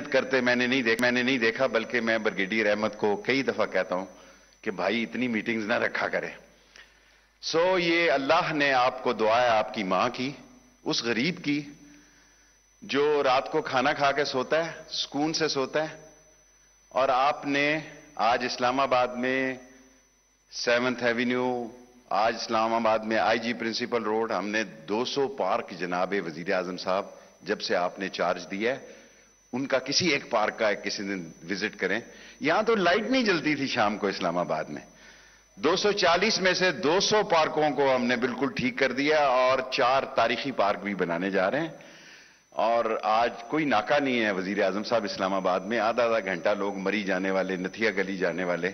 محنت کرتے میں نے نہیں دیکھا، بلکہ میں بریگیڈیئر احمد کو کئی دفعہ کہتا ہوں کہ بھائی اتنی میٹنگز نہ رکھا کرے. یہ اللہ نے آپ کو دعا ہے آپ کی ماں کی، اس غریب کی جو رات کو کھانا کھا کے سوتا ہے، سکون سے سوتا ہے. اور آپ نے آج اسلام آباد میں 7th ایونیو، آج اسلام آباد میں آئی جی پرنسپل روڈ، ہم نے 200 پارک جناب وزیر اعظم صاحب جب سے آپ نے چارج دیا ہے ان کا کسی ایک پارک کا کسی دن وزٹ کریں. یہاں تو لائٹ نہیں جلتی تھی شام کو اسلام آباد میں. 240 میں سے 200 پارکوں کو ہم نے بالکل ٹھیک کر دیا اور 4 تاریخی پارک بھی بنانے جا رہے ہیں. اور آج کوئی ناکہ نہیں ہے وزیر اعظم صاحب اسلام آباد میں. آدھا گھنٹہ لوگ مری جانے والے، نتھیا گلی جانے والے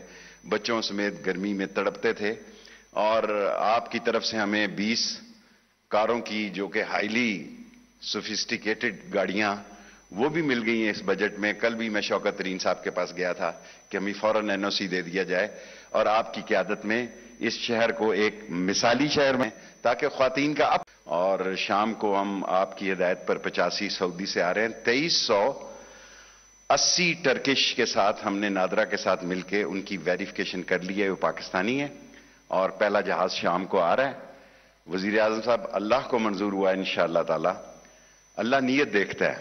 بچوں سمیت گرمی میں تڑپتے تھے. اور آپ کی طرف سے ہمیں 20 کاروں کی جو کہ ہائیلی سوفسٹیکیٹڈ گاڑیاں وہ بھی مل گئی ہیں اس بجٹ میں. کل بھی میں شوکت ترین صاحب کے پاس گیا تھا کہ ہمیں فوراً NOC دے دیا جائے اور آپ کی قیادت میں اس شہر کو ایک مثالی شہر میں، تاکہ خواتین کا اور شام کو ہم آپ کی ہدایت پر 85 سعودی سے آ رہے ہیں. 2380 ٹرکش کے ساتھ ہم نے نادرا کے ساتھ مل کے ان کی ویریفیکیشن کر لی ہے، وہ پاکستانی ہے اور پہلا جہاز شام کو آ رہا ہے. وزیر اعظم صاحب اللہ کو منظور ہوا ہے انشاءاللہ تعالی. اللہ نیت دیکھتا ہے،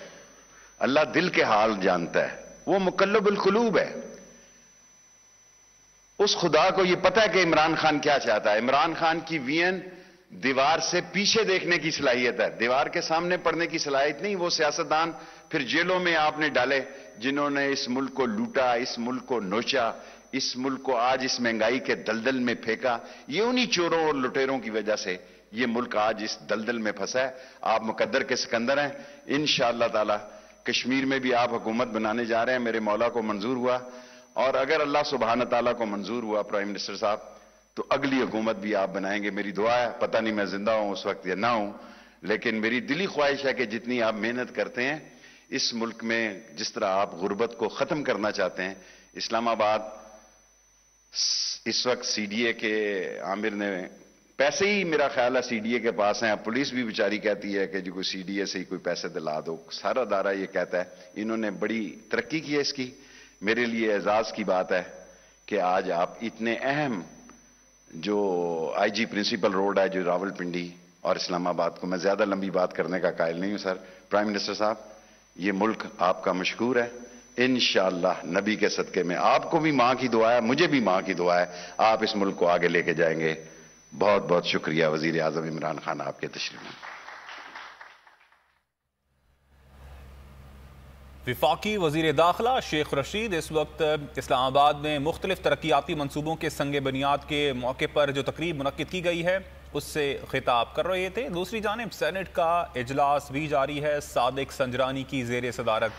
اللہ دل کے حال جانتا ہے، وہ مقلب القلوب ہے. اس خدا کو یہ پتہ ہے کہ عمران خان کیا چاہتا ہے. عمران خان کی وین دیوار سے پیچھے دیکھنے کی صلاحیت ہے، دیوار کے سامنے پڑھنے کی صلاحیت نہیں. وہ سیاستدان پھر جیلوں میں آپ نے ڈالے جنہوں نے اس ملک کو لوٹا، اس ملک کو نوچا، اس ملک کو آج اس مہنگائی کے دلدل میں پھینکا. یہ انہی چوروں اور لٹیروں کی وجہ سے یہ ملک آج اس دلدل میں پھنسا ہے. آپ مقدر کے سکندر ہیں. انشاءاللہ تعالی کشمیر میں بھی آپ حکومت بنانے جا رہے ہیں. میرے مولا کو منظور ہوا اور اگر اللہ سبحانہ تعالیٰ کو منظور ہوا پرائم منسٹر صاحب تو اگلی حکومت بھی آپ بنائیں گے. میری دعا ہے، پتہ نہیں میں زندہ ہوں اس وقت یا نہ ہوں، لیکن میری دلی خواہش ہے کہ جتنی آپ محنت کرتے ہیں اس ملک میں، جس طرح آپ غربت کو ختم کرنا چاہتے ہیں. اسلام آباد اس وقت CDA کے عامر نے پیسے ہی میرا خیال ہے CDA کے پاس ہیں. پولیس بھی بیچاری کہتی ہے کہ جو کوئی CDA سے ہی کوئی پیسے دلا دو. سارا ادارہ یہ کہتا ہے. انہوں نے بڑی ترقی کی ہے اس کی. میرے لیے اعزاز کی بات ہے کہ آج آپ اتنے اہم جو IG پرنسپل روڈ ہے جو راولپنڈی اور اسلام آباد کو، میں زیادہ لمبی بات کرنے کا قائل نہیں ہوں سر. پرائم منسٹر صاحب یہ ملک آپ کا مشکور ہے. انشاءاللہ نبی کے صدقے میں آپ کو بھی ماں کی دعا ہے، مجھے بھی ماں کی دعا ہے، آپ اس ملک کو آگے لے کے جائیں گے. بہت بہت شکریہ وزیر اعظم عمران خان آپ کے تشریف میں. وفاقی وزیر داخلہ شیخ رشید اس وقت اسلام آباد میں مختلف ترقیاتی منصوبوں کے سنگ بنیاد کے موقع پر جو تقریب منعقد کی گئی ہے اس سے خطاب کر رہے تھے. دوسری جانب سینٹ کا اجلاس بھی جاری ہے. صادق سنجرانی کی زیر صدارت